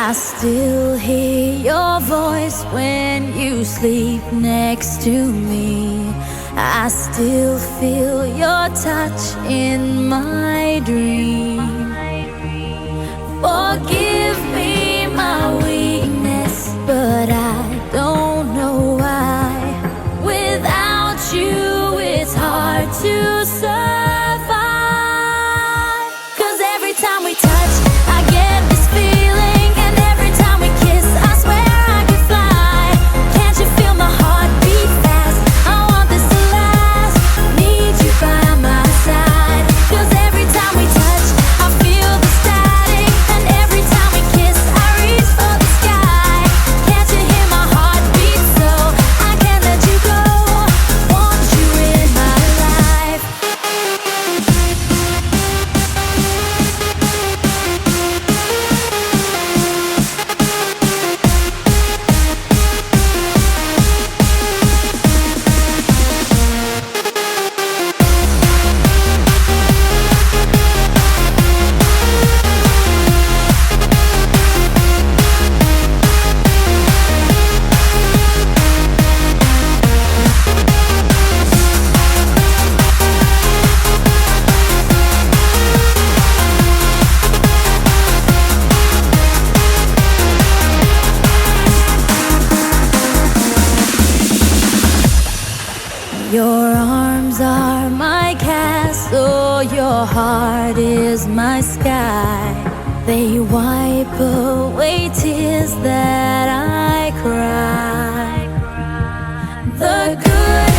I still hear your voice when you sleep next to me. I still feel your touch in my dream. Forgive me my weakness, but I don't know why. Without you, it's hard to survive. 'Cause every time we touch, I get this feeling, and every time we kiss, I swear I could fly. Can't you feel my heart beat fast? I want this to last. Need you by my side. 'Cause every time we touch, I feel the static, and every time we kiss, I reach for the sky. Can't you hear my heart beat? So I can't let you go. Want you in my life. Your arms are my castle, your heart is my sky. They wipe away tears that I cry. The good